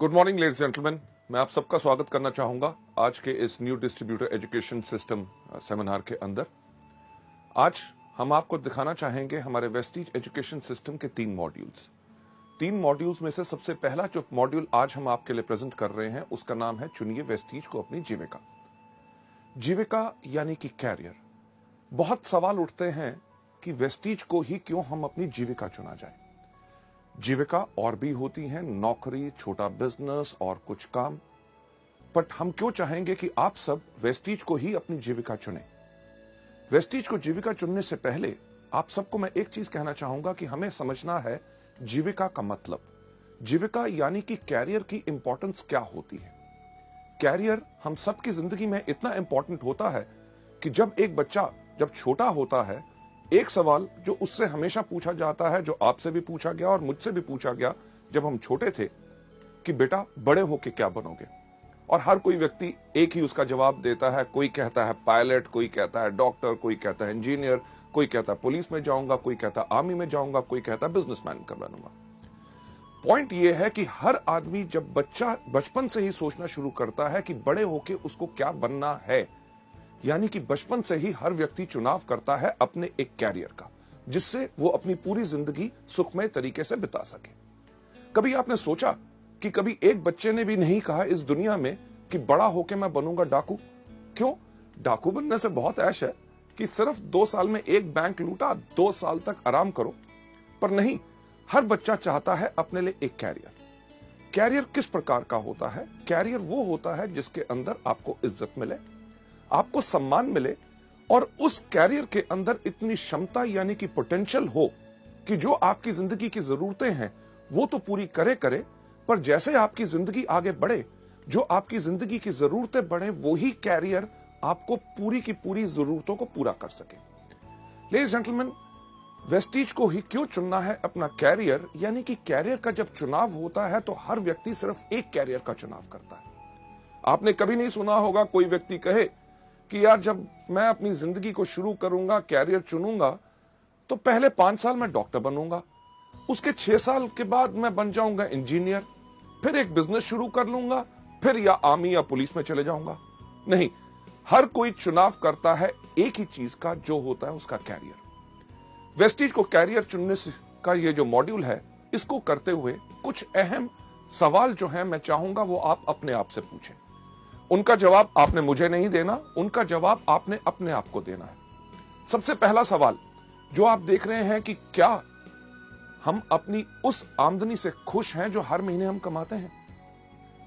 Good morning ladies gentleman, मैं आप सबका स्वागत करना चाहूंगा आज के इस new distributor education system seminar के अंदर। आज हम आपको दिखाना चाहेंगे हमारे वेस्टीज एजुकेशन सिस्टम के तीन मॉड्यूल्स में से सबसे पहला जो मॉड्यूल आज हम आपके लिए प्रेजेंट कर रहे हैं उसका नाम है चुनिए वेस्टीज को अपनी जीविका। जीविका यानी कि कैरियर। बहुत सवाल उठते हैं कि वेस्टीज को ही क्यों हम अपनी जीविका चुना जाए। जीविका और भी होती हैं, नौकरी, छोटा बिजनेस और कुछ काम, बट हम क्यों चाहेंगे कि आप सब वेस्टीज को ही अपनी जीविका चुनें। वेस्टीज को जीविका चुनने से पहले आप सबको मैं एक चीज कहना चाहूंगा कि हमें समझना है जीविका का मतलब। जीविका यानी कि कैरियर की इंपॉर्टेंस क्या होती है। कैरियर हम सबकी जिंदगी में इतना इंपॉर्टेंट होता है कि जब एक बच्चा जब छोटा होता है, एक सवाल जो उससे हमेशा पूछा जाता है, जो आपसे भी पूछा गया और मुझसे भी पूछा गया जब हम छोटे थे, कि बेटा बड़े होके क्या बनोगे। और हर कोई व्यक्ति एक ही उसका जवाब देता है। कोई कहता है पायलट, कोई कहता है डॉक्टर, कोई कहता है इंजीनियर, कोई कहता है पुलिस में जाऊंगा, कोई कहता है आर्मी में जाऊंगा, कोई कहता है बिजनेसमैन का बनूंगा। पॉइंट यह है कि हर आदमी जब बच्चा बचपन से ही सोचना शुरू करता है कि बड़े होके उसको क्या बनना है, यानी कि बचपन से ही हर व्यक्ति चुनाव करता है अपने एक कैरियर का, जिससे वो अपनी पूरी जिंदगी सुखमय तरीके से बिता सके। कभी आपने सोचा कि कभी एक बच्चे ने भी नहीं कहा इस दुनिया में कि बड़ा होके मैं बनूंगा डाकू। क्यों? डाकू बनने से बहुत ऐश है कि सिर्फ 2 साल में एक बैंक लूटा, 2 साल तक आराम करो। पर नहीं, हर बच्चा चाहता है अपने लिए एक कैरियर। कैरियर किस प्रकार का होता है? कैरियर वो होता है जिसके अंदर आपको इज्जत मिले, आपको सम्मान मिले, और उस कैरियर के अंदर इतनी क्षमता यानी कि पोटेंशियल हो कि जो आपकी जिंदगी की जरूरतें हैं वो तो पूरी करे, पर जैसे आपकी जिंदगी आगे बढ़े, जो आपकी जिंदगी की जरूरतें बढ़े, वही कैरियर आपको पूरी की पूरी जरूरतों को पूरा कर सके। लेडीज जेंटलमैन, वेस्टीज को ही क्यों चुनना है अपना कैरियर, यानी कि कैरियर का जब चुनाव होता है तो हर व्यक्ति सिर्फ एक कैरियर का चुनाव करता है। आपने कभी नहीं सुना होगा कोई व्यक्ति कहे कि यार जब मैं अपनी जिंदगी को शुरू करूंगा, कैरियर चुनूंगा, तो पहले 5 साल मैं डॉक्टर बनूंगा, उसके 6 साल के बाद मैं बन जाऊंगा इंजीनियर, फिर एक बिजनेस शुरू कर लूंगा, फिर या आर्मी या पुलिस में चले जाऊंगा। नहीं, हर कोई चुनाव करता है एक ही चीज का, जो होता है उसका कैरियर। वेस्टीज को कैरियर चुनने का ये जो मॉड्यूल है, इसको करते हुए कुछ अहम सवाल जो है मैं चाहूंगा वो आप अपने आप से पूछें। उनका जवाब आपने मुझे नहीं देना, उनका जवाब आपने अपने आप को देना है। सबसे पहला सवाल जो आप देख रहे हैं कि क्या हम अपनी उस आमदनी से खुश हैं जो हर महीने हम कमाते हैं?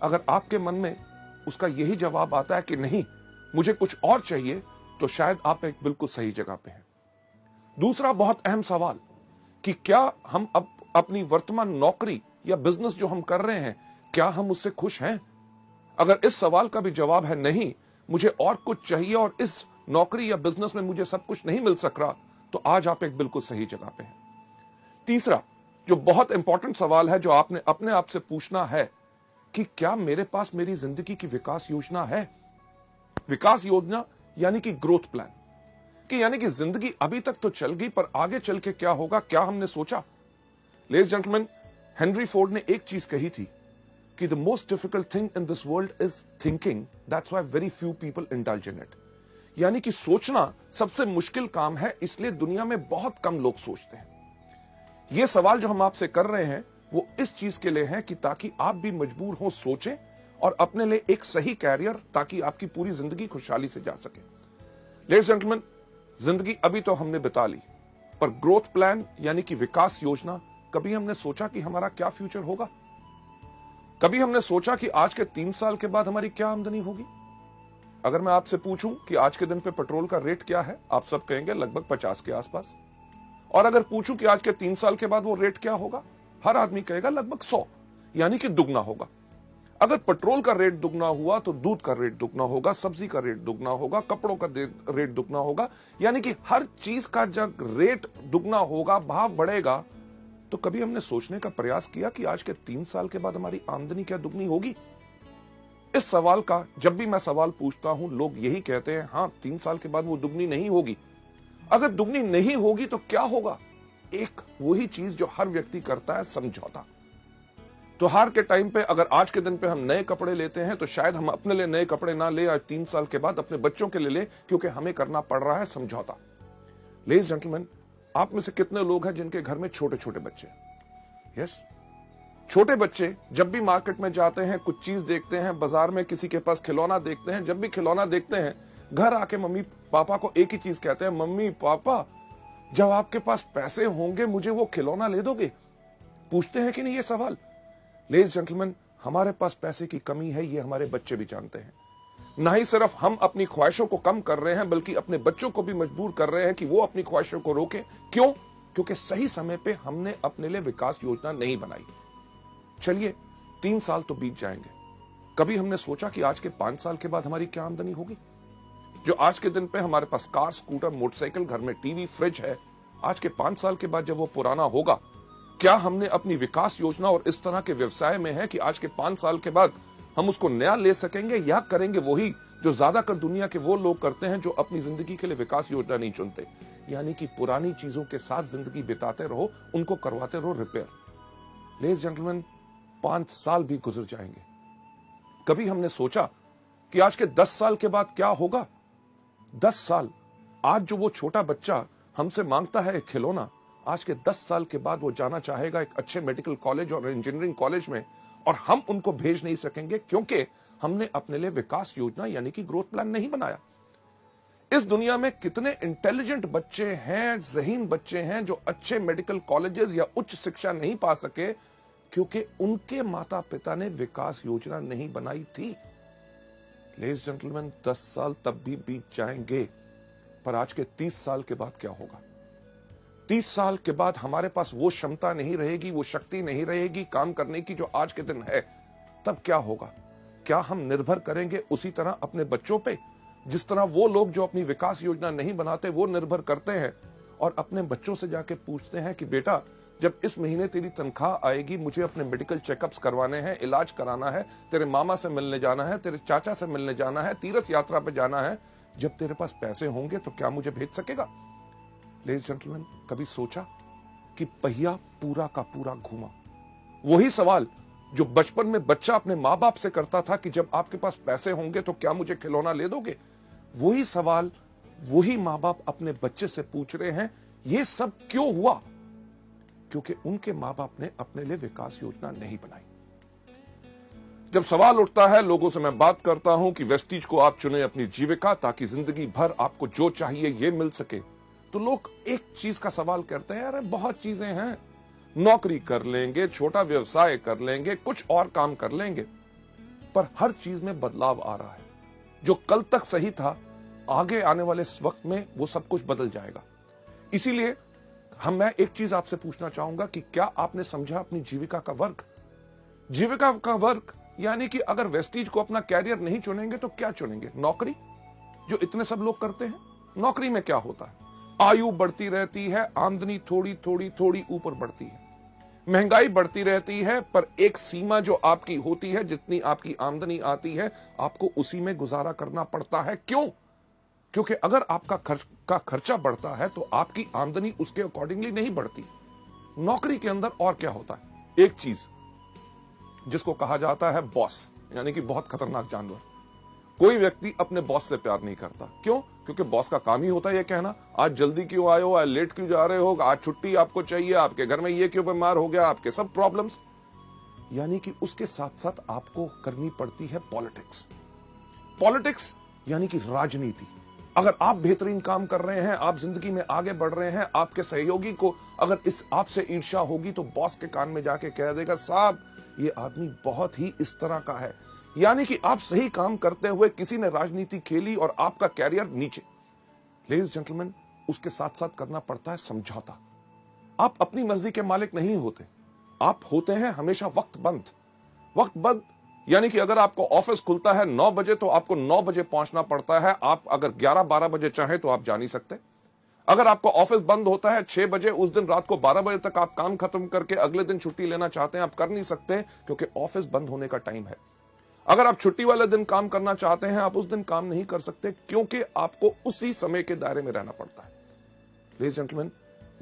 अगर आपके मन में उसका यही जवाब आता है कि नहीं, मुझे कुछ और चाहिए, तो शायद आप एक बिल्कुल सही जगह पे हैं। दूसरा बहुत अहम सवाल कि क्या हम अपनी वर्तमान नौकरी या बिजनेस जो हम कर रहे हैं, क्या हम उससे खुश हैं? अगर इस सवाल का भी जवाब है नहीं, मुझे और कुछ चाहिए और इस नौकरी या बिजनेस में मुझे सब कुछ नहीं मिल सक रहा, तो आज आप एक बिल्कुल सही जगह पे हैं। तीसरा जो बहुत इंपॉर्टेंट सवाल है जो आपने अपने आप से पूछना है कि क्या मेरे पास मेरी जिंदगी की विकास योजना है? विकास योजना यानी कि ग्रोथ प्लान, कि यानी कि जिंदगी अभी तक तो चल गई, पर आगे चल के क्या होगा, क्या हमने सोचा? लेडीज जेंटलमैन, हेनरी फोर्ड ने एक चीज कही थी कि the most difficult thing in this world is thinking, that's why very few people indulge in it। यानी कि सोचना सबसे मुश्किल काम है, इसलिए दुनिया में बहुत कम लोग सोचते हैं। यह सवाल जो हम आपसे कर रहे हैं वो इस चीज के लिए है कि ताकि आप भी मजबूर हो सोचें और अपने लिए एक सही कैरियर, ताकि आपकी पूरी जिंदगी खुशहाली से जा सके। लेडीज जेंटलमैन, जिंदगी अभी तो हमने बिता ली, पर ग्रोथ प्लान यानी कि विकास योजना, कभी हमने सोचा कि हमारा क्या फ्यूचर होगा? कभी हमने सोचा कि आज के 3 साल के बाद हमारी क्या आमदनी होगी? अगर मैं आपसे पूछूं कि आज के दिन पे पेट्रोल का रेट क्या है, आप सब कहेंगे लगभग 50 के आसपास। और अगर पूछूं कि आज के 3 साल के बाद वो रेट क्या होगा, हर आदमी कहेगा लगभग 100, यानी कि दुगना होगा। अगर पेट्रोल का रेट दुगना हुआ तो दूध का रेट दुगना होगा, सब्जी का रेट दुगना होगा, कपड़ों का रेट दुगना होगा, यानी कि हर चीज का जब रेट दुगना होगा, भाव बढ़ेगा। तो कभी हमने सोचने का प्रयास किया कि आज के 3 साल के बाद हमारी आमदनी क्या दुगनी होगी? इस सवाल का जब भी मैं सवाल पूछता हूं, लोग यही कहते हैं, हां 3 साल के बाद वो दुगनी नहीं होगी। अगर दुगनी नहीं होगी तो क्या होगा? एक वही चीज जो हर व्यक्ति करता है, समझौता। त्योहार के टाइम पे अगर आज के दिन पे हम नए कपड़े लेते हैं तो शायद हम अपने लिए नए कपड़े ना ले, आज 3 साल के बाद अपने बच्चों के लिए ले, क्योंकि हमें करना पड़ रहा है समझौता। लेडीज जेंटलमैन, आप में से कितने लोग हैं जिनके घर में छोटे छोटे बच्चे? यस, छोटे बच्चे जब भी मार्केट में जाते हैं, कुछ चीज देखते हैं, बाजार में किसी के पास खिलौना देखते हैं, जब भी खिलौना देखते हैं घर आके मम्मी पापा को एक ही चीज कहते हैं, मम्मी पापा जब आपके पास पैसे होंगे मुझे वो खिलौना ले दोगे? पूछते हैं कि नहीं ये सवाल? लेडीज जेंटलमैन, हमारे पास पैसे की कमी है, ये हमारे बच्चे भी जानते हैं। ना ही सिर्फ हम अपनी ख्वाहिशों को कम कर रहे हैं, बल्कि अपने बच्चों को भी मजबूर कर रहे हैं कि वो अपनी ख्वाहिशों को रोके। क्यों? क्योंकि सही समय पे हमने अपने लिए विकास योजना नहीं बनाई। चलिए 3 साल तो बीत जाएंगे, कभी हमने सोचा कि आज के 5 साल के बाद हमारी क्या आमदनी होगी? जो आज के दिन पे हमारे पास कार, स्कूटर, मोटरसाइकिल, घर में टीवी, फ्रिज है, आज के 5 साल के बाद जब वो पुराना होगा, क्या हमने अपनी विकास योजना और इस तरह के व्यवसाय में है कि आज के 5 साल के बाद हम उसको नया ले सकेंगे, या करेंगे वही जो ज्यादातर दुनिया के वो लोग करते हैं जो अपनी जिंदगी के लिए विकास योजना नहीं चुनते, यानी कि पुरानी चीजों के साथ जिंदगी बिताते रहो, उनको करवाते रहो रिपेयर। लेडीज जेंटलमैन, 5 साल भी गुजर जाएंगे, कभी हमने सोचा कि आज के 10 साल के बाद क्या होगा? 10 साल, आज जो वो छोटा बच्चा हमसे मांगता है खिलौना, आज के 10 साल के बाद वो जाना चाहेगा एक अच्छे मेडिकल कॉलेज और इंजीनियरिंग कॉलेज में, और हम उनको भेज नहीं सकेंगे क्योंकि हमने अपने लिए विकास योजना यानी कि ग्रोथ प्लान नहीं बनाया। इस दुनिया में कितने इंटेलिजेंट बच्चे हैं, ज़हीन बच्चे हैं जो अच्छे मेडिकल कॉलेजेस या उच्च शिक्षा नहीं पा सके क्योंकि उनके माता पिता ने विकास योजना नहीं बनाई थी। लेडीज जेंटलमैन, 10 साल तब भी बीत जाएंगे, पर आज के 30 साल के बाद क्या होगा? 30 साल के बाद हमारे पास वो क्षमता नहीं रहेगी, वो शक्ति नहीं रहेगी काम करने की जो आज के दिन है। तब क्या होगा? क्या हम निर्भर करेंगे उसी तरह अपने बच्चों पे, जिस तरह वो लोग जो अपनी विकास योजना नहीं बनाते वो निर्भर करते हैं और अपने बच्चों से जाके पूछते हैं कि बेटा जब इस महीने तेरी तनख्वाह आएगी, मुझे अपने मेडिकल चेकअप्स करवाने हैं, इलाज कराना है, तेरे मामा से मिलने जाना है, तेरे चाचा से मिलने जाना है, तीर्थ यात्रा पे जाना है, जब तेरे पास पैसे होंगे तो क्या मुझे भेज सकेगा? लेडीज जेंटलमैन, कभी सोचा कि पहिया पूरा का पूरा घूमा? वही सवाल जो बचपन में बच्चा अपने माँ बाप से करता था कि जब आपके पास पैसे होंगे तो क्या मुझे खिलौना ले दोगे, वही सवाल वही माँ बाप अपने बच्चे से पूछ रहे हैं। ये सब क्यों हुआ? क्योंकि उनके माँ बाप ने अपने लिए विकास योजना नहीं बनाई। जब सवाल उठता है, लोगों से मैं बात करता हूं कि वेस्टीज को आप चुने अपनी जीविका ताकि जिंदगी भर आपको जो चाहिए ये मिल सके, तो लोग एक चीज का सवाल करते हैं, अरे बहुत चीजें हैं, नौकरी कर लेंगे, छोटा व्यवसाय कर लेंगे, कुछ और काम कर लेंगे, पर हर चीज में बदलाव आ रहा है। जो कल तक सही था, आगे आने वाले वक्त में वो सब कुछ बदल जाएगा। इसीलिए मैं एक चीज आपसे पूछना चाहूंगा कि क्या आपने समझा अपनी जीविका का वर्ग? जीविका का वर्ग यानी कि अगर वेस्टीज को अपना कैरियर नहीं चुनेंगे तो क्या चुनेंगे? नौकरी, जो इतने सब लोग करते हैं। नौकरी में क्या होता है? आयु बढ़ती रहती है, आमदनी थोड़ी थोड़ी थोड़ी ऊपर बढ़ती है, महंगाई बढ़ती रहती है, पर एक सीमा जो आपकी होती है, जितनी आपकी आमदनी आती है आपको उसी में गुजारा करना पड़ता है। क्यों? क्योंकि अगर आपका खर्चा बढ़ता है तो आपकी आमदनी उसके अकॉर्डिंगली नहीं बढ़ती। नौकरी के अंदर और क्या होता है? एक चीज जिसको कहा जाता है बॉस, यानी कि बहुत खतरनाक जानवर। कोई व्यक्ति अपने बॉस से प्यार नहीं करता। क्यों? क्योंकि बॉस का काम ही होता है ये कहना, आज जल्दी क्यों आए हो, आज लेट क्यों जा रहे हो, आज छुट्टी आपको चाहिए, आपके घर में ये क्यों बीमार हो गया, आपके सब प्रॉब्लम्स। यानी कि उसके साथ साथ आपको करनी पड़ती है पॉलिटिक्स। पॉलिटिक्स यानी कि राजनीति। अगर आप बेहतरीन काम कर रहे हैं, आप जिंदगी में आगे बढ़ रहे हैं, आपके सहयोगी को अगर इस आपसे ईर्ष्या होगी तो बॉस के कान में जाके कह देगा, साहब ये आदमी बहुत ही इस तरह का है। यानी कि आप सही काम करते हुए किसी ने राजनीति खेली और आपका कैरियर नीचे। लेडीज जेंटलमैन, उसके साथ साथ करना पड़ता है समझौता। आप अपनी मर्जी के मालिक नहीं होते, आप होते हैं हमेशा वक्त बंद। यानी कि अगर आपको ऑफिस खुलता है 9 बजे तो आपको 9 बजे पहुंचना पड़ता है। आप अगर 11-12 बजे चाहें तो आप जा नहीं सकते। अगर आपको ऑफिस बंद होता है 6 बजे, उस दिन रात को 12 बजे तक आप काम खत्म करके अगले दिन छुट्टी लेना चाहते हैं, आप कर नहीं सकते क्योंकि ऑफिस बंद होने का टाइम है। अगर आप छुट्टी वाले दिन काम करना चाहते हैं, आप उस दिन काम नहीं कर सकते क्योंकि आपको उसी समय के दायरे में रहना पड़ता है। लेडीज जेंटलमैन,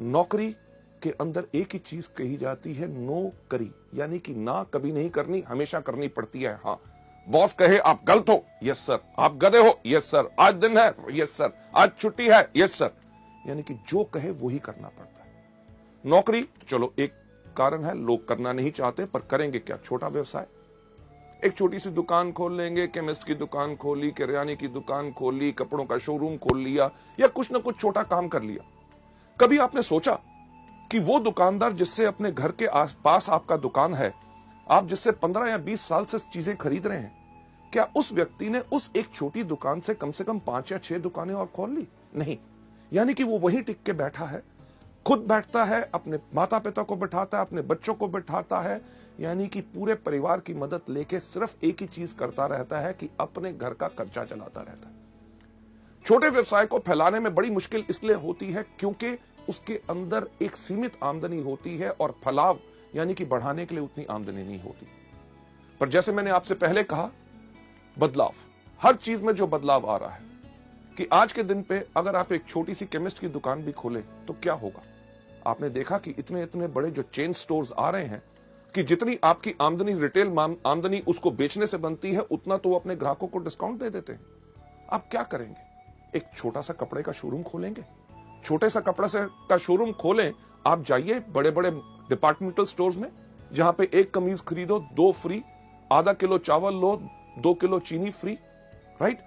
नौकरी के अंदर एक ही चीज कही जाती है, नो करी, यानी कि ना कभी नहीं करनी, हमेशा करनी पड़ती है। हाँ, बॉस कहे आप गलत हो, यस सर, आप गधे हो, यस सर, आज दिन है, यस सर, आज छुट्टी है, यस सर, यानी कि जो कहे वो ही करना पड़ता है। नौकरी तो चलो एक कारण है, लोग करना नहीं चाहते, पर करेंगे क्या? छोटा व्यवसाय, एक छोटी सी दुकान खोल लेंगे, केमिस्ट की दुकान खोली, किराने की दुकान खोली, कपड़ों का शोरूम खोल लिया, या कुछ ना कुछ छोटा काम कर लिया। कभी आपने सोचा कि वो दुकानदार जिससे अपने घर के आसपास आपका दुकान है, आप जिससे 15 या 20 साल से चीजें खरीद रहे हैं, क्या उस व्यक्ति ने उस एक छोटी दुकान से कम 5 या 6 दुकानें और खोल ली? नहीं, यानी कि वो वहीं टिक के बैठा है, खुद बैठता है, अपने माता पिता को बिठाता है, अपने बच्चों को बिठाता है, यानी कि पूरे परिवार की मदद लेके सिर्फ एक ही चीज करता रहता है कि अपने घर का खर्चा चलाता रहता है। छोटे व्यवसाय को फैलाने में बड़ी मुश्किल इसलिए होती है क्योंकि उसके अंदर एक सीमित आमदनी होती है और फलाव यानी कि बढ़ाने के लिए उतनी आमदनी नहीं होती। पर जैसे मैंने आपसे पहले कहा, बदलाव, हर चीज में जो बदलाव आ रहा है कि आज के दिन पे अगर आप एक छोटी सी केमिस्ट की दुकान भी खोले तो क्या होगा? आपने देखा कि इतने इतने बड़े जो चेन स्टोर्स आ रहे हैं कि जितनी आपकी आमदनी, रिटेल आमदनी उसको बेचने से बनती है, उतना तो वो अपने ग्राहकों को डिस्काउंट दे देते हैं। आप क्या करेंगे? एक छोटा सा कपड़े का शोरूम खोलेंगे? छोटे सा कपड़ा का शोरूम खोलें, आप जाइए बड़े बड़े डिपार्टमेंटल स्टोर्स में, जहां पे एक कमीज खरीदो 2 फ्री, आधा किलो चावल लो 2 किलो चीनी फ्री, राइट?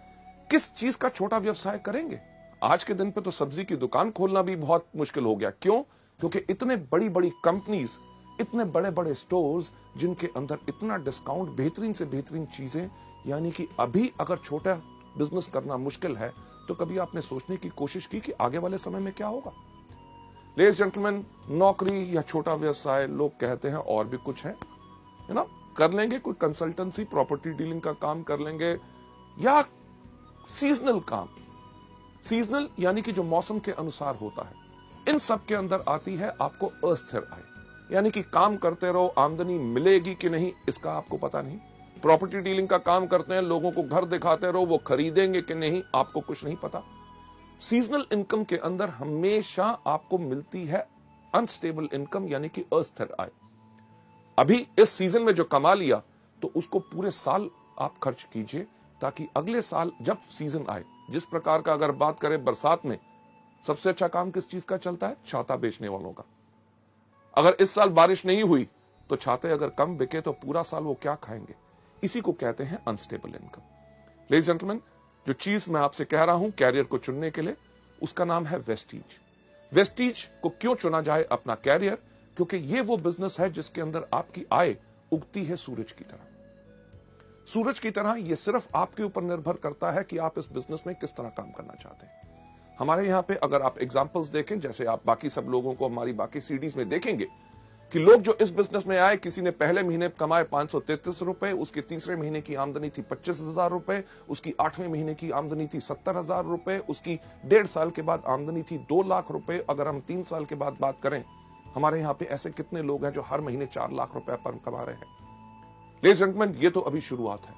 किस चीज का छोटा व्यवसाय करेंगे? आज के दिन पे तो सब्जी की दुकान खोलना भी बहुत मुश्किल हो गया। क्यों? क्योंकि इतने बड़ी बड़ी कंपनीज, इतने बड़े बड़े स्टोर्स जिनके अंदर इतना डिस्काउंट, बेहतरीन से बेहतरीन चीजें, यानी कि अभी अगर छोटा बिजनेस करना मुश्किल है तो कभी आपने सोचने की कोशिश की कि आगे वाले समय में क्या होगा? लेडीज जेंटलमैन, नौकरी या छोटा व्यवसाय, लोग कहते हैं और भी कुछ है ना, कर लेंगे, कोई कंसल्टेंसी, प्रॉपर्टी डीलिंग का काम कर लेंगे, या सीजनल काम। सीजनल यानी कि जो मौसम के अनुसार होता है। इन सब के अंदर आती है आपको अस्थिर आय, यानी कि काम करते रहो, आमदनी मिलेगी कि नहीं इसका आपको पता नहीं। प्रॉपर्टी डीलिंग का काम करते हैं, लोगों को घर दिखाते रहो, वो खरीदेंगे कि नहीं आपको कुछ नहीं पता। सीजनल इनकम के अंदर हमेशा आपको मिलती है अनस्टेबल इनकम, यानी कि अस्थिर आय। अभी इस सीजन में जो कमा लिया तो उसको पूरे साल आप खर्च कीजिए, ताकि अगले साल जब सीजन आए, जिस प्रकार का अगर बात करें बरसात में, सबसे अच्छा काम किस चीज का चलता है? छाता बेचने वालों का। अगर इस साल बारिश नहीं हुई तो छाते अगर कम बिके तो पूरा साल वो क्या खाएंगे? इसी को कहते हैं अनस्टेबल इनकम। लेडीज जेंटलमैन, जो चीज मैं आपसे कह रहा हूं कैरियर को चुनने के लिए, उसका नाम है वेस्टीज। वेस्टीज को क्यों चुना जाए अपना कैरियर? क्योंकि ये वो बिजनेस है जिसके अंदर आपकी आय उगती है सूरज की तरह। सूरज की तरह ये सिर्फ आपके ऊपर निर्भर करता है कि आप इस बिजनेस में किस तरह काम करना चाहते हैं। हमारे यहां पे अगर आप एग्जांपल्स देखें, जैसे आप बाकी सब लोगों को हमारी बाकी सीडीज में देखेंगे कि लोग जो इस बिजनेस में आए, किसी ने पहले महीने कमाए 533 रुपए, उसके तीसरे महीने की आमदनी थी 25,000 रुपए, उसकी 8वें महीने की आमदनी थी 70,000 रुपए, उसकी 1.5 साल के बाद आमदनी थी 2 लाख रुपए। अगर हम 3 साल के बाद बात करें, हमारे यहाँ पे ऐसे कितने लोग हैं जो हर महीने 4 लाख रुपए पर कमा रहे हैं? लेडीज एंड जेंटलमैन, ये तो अभी शुरुआत है।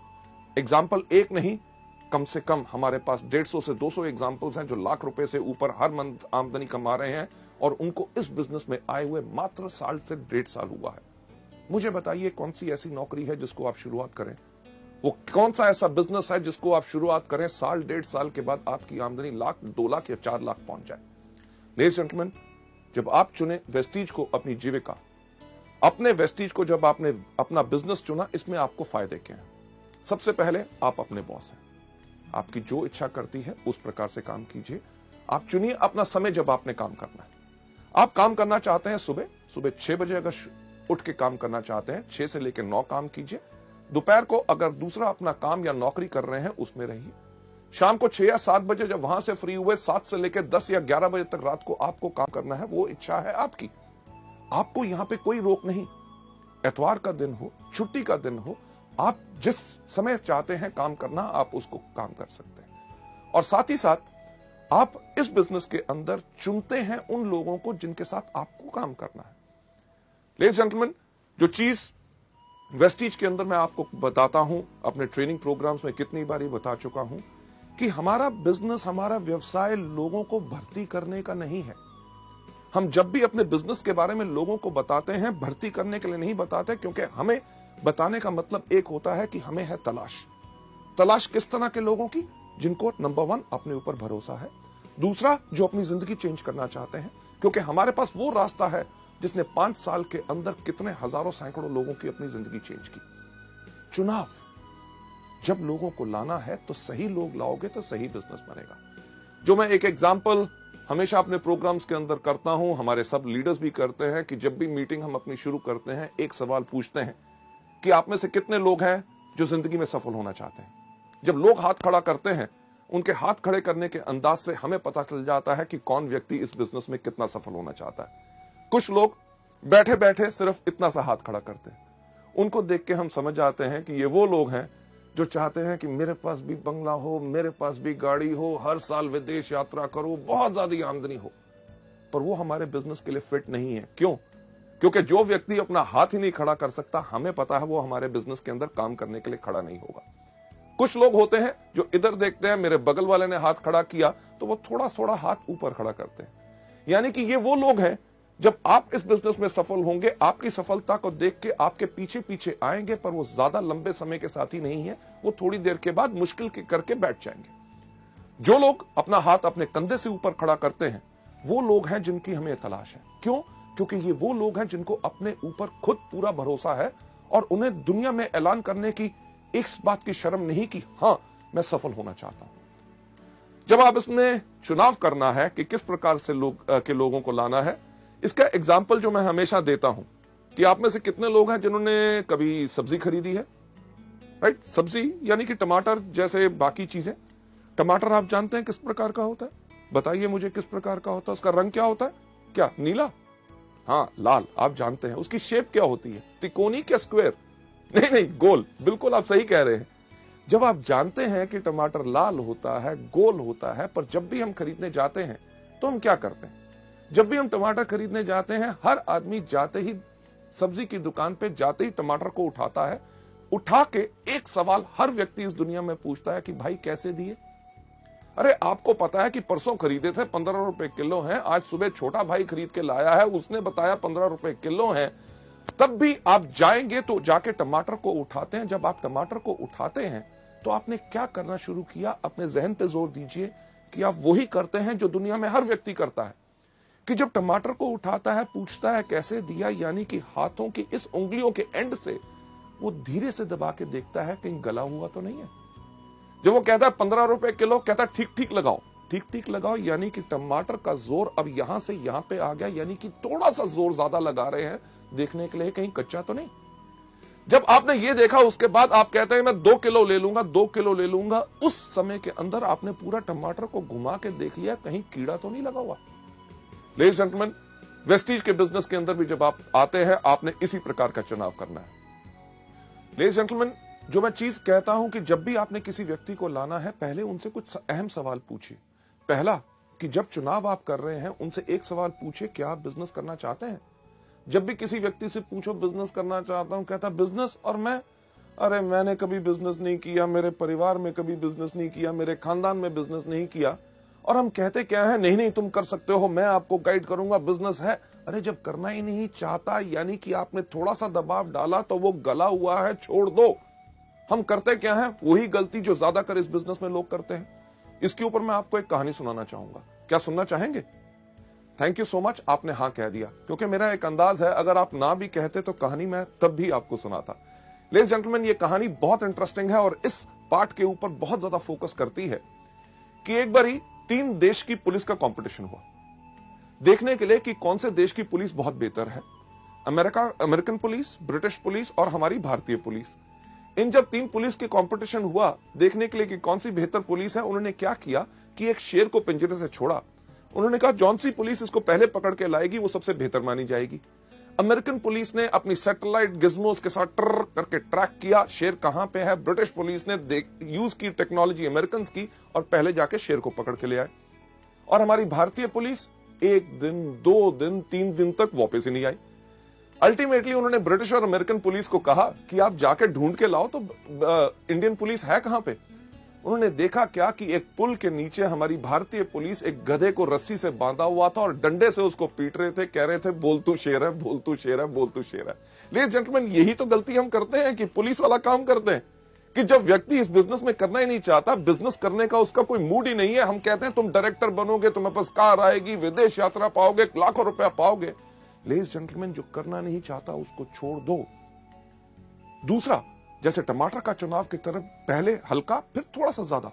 एग्जाम्पल एक नहीं, कम से कम हमारे पास 150 से 200 एग्जाम्पल्स हैं जो लाख रुपए से ऊपर हर मंथ आमदनी कमा रहे हैं, और उनको इस बिजनेस में आए हुए मात्र साल से 1.5 साल हुआ है। मुझे बताइए कौन सी ऐसी नौकरी है जिसको आप शुरुआत करें, वो कौन सा ऐसा बिजनेस है जिसको आप शुरुआत करें, साल 1.5 साल के बाद आपकी आमदनी लाख, 2 लाख या 4 लाख पहुंच जाए? लेडीज जेंटलमैन, जब आप चुने वेस्टीज को अपनी जीविका, अपने वेस्टीज को जब आपने अपना बिजनेस चुना, इसमें आपको फायदे क्या हैं? सबसे पहले आप अपने बॉस हैं, आपकी जो इच्छा करती है उस प्रकार से काम कीजिए। आप चुनिए अपना समय जब आपने काम करना है। आप काम करना चाहते हैं सुबह 6 बजे अगर उठ के काम करना चाहते हैं, 6 से लेकर 9 काम कीजिए। दोपहर को अगर दूसरा अपना काम या नौकरी कर रहे हैं उसमें रहिए। शाम को 6 या 7 बजे जब वहां से फ्री हुए, 7 से लेकर 10 या 11 बजे तक रात को आपको काम करना है, वो इच्छा है आपकी। आपको यहां पे कोई रोक नहीं। एतवार का दिन हो, छुट्टी का दिन हो, आप जिस समय चाहते हैं काम करना, आप उसको काम कर सकते हैं। और साथ ही साथ आप इस बिजनेस के अंदर चुनते हैं उन लोगों को जिनके साथ आपको काम करना है। लेडीज जेंटलमैन, जो चीज वेस्टीज के अंदर मैं आपको बताता हूं, अपने ट्रेनिंग प्रोग्राम्स में कितनी बारी बता चुका हूं कि हमारा बिजनेस, हमारा व्यवसाय लोगों को भर्ती करने का नहीं है। हम जब भी अपने बिजनेस के बारे में लोगों को बताते हैं, भर्ती करने के लिए नहीं बताते, क्योंकि हमें बताने का मतलब एक होता है कि हमें है तलाश किस तरह के लोगों की, जिनको नंबर 1 अपने ऊपर भरोसा है, दूसरा जो अपनी जिंदगी चेंज करना चाहते हैं, क्योंकि हमारे पास वो रास्ता है जिसने 5 साल के अंदर कितने हजारों सैकड़ों लोगों की अपनी जिंदगी चेंज की। चुनाव, जब लोगों को लाना है तो सही लोग लाओगे तो सही बिजनेस बनेगा। जो मैं एक एग्जांपल हमेशा अपने प्रोग्राम्स के अंदर करता हूं, हमारे सब लीडर्स भी करते हैं, कि जब भी मीटिंग हम अपनी शुरू करते हैं एक सवाल पूछते हैं कि आप में से कितने लोग हैं जो जिंदगी में सफल होना चाहते हैं। जब लोग हाथ खड़ा करते हैं, उनके हाथ खड़े करने के अंदाज से हमें पता चल जाता है कि कौन व्यक्ति इस बिजनेस में कितना सफल होना चाहता है। कुछ लोग बैठे बैठे सिर्फ इतना सा हाथ खड़ा करते हैं, उनको देख के हम समझ जाते हैं कि ये वो लोग हैं जो चाहते हैं कि मेरे पास भी बंगला हो, मेरे पास भी गाड़ी हो, हर साल विदेश यात्रा करो, बहुत ज्यादा आमदनी हो। पर वो हमारे बिजनेस के लिए फिट नहीं है। क्यों? क्योंकि जो व्यक्ति अपना हाथ ही नहीं खड़ा कर सकता, हमें पता है वो हमारे बिजनेस के अंदर काम करने के लिए खड़ा नहीं होगा। कुछ लोग होते हैं जो इधर देखते हैं, मेरे बगल वाले ने हाथ खड़ा किया तो वो थोड़ा थोड़ा हाथ ऊपर खड़ा करते हैं। यानी कि ये वो लोग हैं, जब आप इस बिजनेस में सफल होंगे, आपकी सफलता को देख के आपके पीछे पीछे आएंगे, पर वो ज्यादा लंबे समय के साथी नहीं है, वो थोड़ी देर के बाद मुश्किल के करके बैठ जाएंगे। जो लोग अपना हाथ अपने कंधे से ऊपर खड़ा करते हैं, वो लोग हैं जिनकी हमें तलाश है। क्यों? क्योंकि ये वो लोग हैं जिनको अपने ऊपर खुद पूरा भरोसा है और उन्हें दुनिया में ऐलान करने की इस बात की शर्म नहीं कि हां, मैं सफल होना चाहता हूं। जब आप इसमें चुनाव करना है कि किस प्रकार से लोगों को लाना है, इसका एग्जाम्पल जो मैं हमेशा देता हूं कि आप में से कितने लोग हैं जिन्होंने कभी सब्जी खरीदी है, राइट? सब्जी यानी कि टमाटर जैसे बाकी चीजें। टमाटर आप जानते हैं किस प्रकार का होता है? बताइए मुझे किस प्रकार का होता है? उसका रंग क्या होता है? क्या नीला? हाँ, लाल। आप जानते हैं। उसकी शेप क्या होती है? तिकोनी क्या स्क्वायर? नहीं, गोल। बिल्कुल आप सही कह रहे हैं। जब आप जानते हैं कि टमाटर लाल होता है, गोल होता है, पर जब भी हम खरीदने जाते हैं तो हम क्या करते हैं? जब भी हम टमाटर खरीदने जाते हैं, हर आदमी जाते ही सब्जी की दुकान पे जाते ही टमाटर को उठाता है। उठा के एक सवाल हर व्यक्ति इस दुनिया में पूछता है कि भाई कैसे दिए? अरे आपको पता है कि परसों खरीदे थे 15 रुपए किलो हैं, आज सुबह छोटा भाई खरीद के लाया है, उसने बताया 15 रुपए किलो हैं। तब भी आप जाएंगे तो जाके टमाटर को उठाते हैं। जब आप टमाटर को उठाते हैं तो आपने क्या करना शुरू किया? अपने जहन पे जोर दीजिए कि आप वही करते हैं जो दुनिया में हर व्यक्ति करता है, कि जब टमाटर को उठाता है पूछता है कैसे दिया, यानी कि हाथों की इस उंगलियों के एंड से वो धीरे से दबा के देखता है कहीं गला हुआ तो नहीं है। जब वो कहता है 15 रुपए किलो, कहता है ठीक ठीक लगाओ, ठीक ठीक लगाओ, यानी कि टमाटर का जोर अब यहां से यहां पे आ गया, यानी कि थोड़ा सा जोर ज्यादा लगा रहे हैं देखने के लिए कहीं कच्चा तो नहीं। जब आपने ये देखा उसके बाद आप कहते हैं मैं 2 किलो ले लूंगा, 2 किलो ले लूंगा। उस समय के अंदर आपने पूरा टमाटर को घुमा के देख लिया कहीं कीड़ा तो नहीं लगा हुआ। लेडीज एंड जेंटलमैन, वेस्टीज के बिजनेस के अंदर भी जब आप आते हैं, आपने इसी प्रकार का चुनाव करना है। लेडीज एंड जेंटलमैन, जो मैं चीज कहता हूं कि जब भी आपने किसी व्यक्ति को लाना है, पहले उनसे कुछ अहम सवाल पूछिए। पहला, कि जब चुनाव आप कर रहे हैं, उनसे एक सवाल पूछिए, क्या आप बिजनेस करना चाहते हैं? जब भी किसी व्यक्ति से पूछो बिजनेस करना चाहता हूं, कहता बिजनेस और मैं, अरे मैंने कभी बिजनेस नहीं किया, मेरे परिवार में कभी बिजनेस नहीं किया, मेरे खानदान में बिजनेस नहीं किया। और हम कहते क्या है? नहीं नहीं, तुम कर सकते हो, मैं आपको गाइड करूंगा, बिजनेस है। अरे जब करना ही नहीं चाहता, यानी कि आपने थोड़ा सा दबाव डाला तो वो गला हुआ है, छोड़ दो। हम करते क्या है? वही गलती जो ज्यादातर इस बिजनेस में लोग करते हैं। इसके ऊपर मैं आपको एक कहानी सुनाना चाहूंगा। क्या सुनना चाहेंगे? थैंक यू सो मच, आपने हाँ कह दिया, क्योंकि मेरा एक अंदाज है अगर आप ना भी कहते तो कहानी मैं तब भी आपको सुनाता। लेडीज जेंटलमैन, ये कहानी बहुत इंटरेस्टिंग है और इस पार्ट के ऊपर बहुत ज्यादा फोकस करती है कि एक बारी 3 देश की पुलिस का कंपटीशन हुआ, देखने के लिए कि कौन से देश की पुलिस बहुत बेहतर है। अमेरिकन पुलिस, ब्रिटिश पुलिस और हमारी भारतीय पुलिस। इन जब 3 पुलिस के कंपटीशन हुआ देखने के लिए कि कौन सी बेहतर पुलिस है, उन्होंने क्या किया कि एक शेर को पिंजरे से छोड़ा। उन्होंने कहा जौन सी पुलिस इसको पहले पकड़ के लाएगी वो सबसे बेहतर मानी जाएगी। अमेरिकन पुलिस ने अपनी सैटेलाइट गिज्मोस के साथ ट्र करके ट्रैक किया शेर कहां पे है। ब्रिटिश पुलिस ने यूज की टेक्नोलॉजी अमेरिकन की और पहले जाके शेर को पकड़ के ले आए। और हमारी भारतीय पुलिस 1 दिन, 2 दिन, 3 दिन तक वापस ही नहीं आई। अल्टीमेटली उन्होंने ब्रिटिश और अमेरिकन पुलिस को कहा कि आप जाके ढूंढ के लाओ तो इंडियन पुलिस है कहां पे। उन्होंने देखा क्या कि एक पुल के नीचे हमारी भारतीय पुलिस एक गधे को रस्सी से बांधा हुआ था और डंडे से उसको पीट रहे थे, कह रहे थे बोल तू शेर है, बोल तू शेर है, बोल तू शेर है। लेडीज जेंटलमैन, यही तो गलती हम करते हैं कि पुलिस वाला काम करते हैं कि जब व्यक्ति इस बिजनेस में करना ही नहीं चाहता, बिजनेस करने का उसका कोई मूड ही नहीं है, हम कहते हैं तुम डायरेक्टर बनोगे, तुम्हें पास कार आएगी, विदेश यात्रा पाओगे, लाखों रुपया पाओगे। लेडीज जेंटलमैन, जो करना नहीं चाहता उसको छोड़ दो। दूसरा, जैसे टमाटर का चुनाव की तरफ, पहले हल्का फिर थोड़ा सा ज्यादा,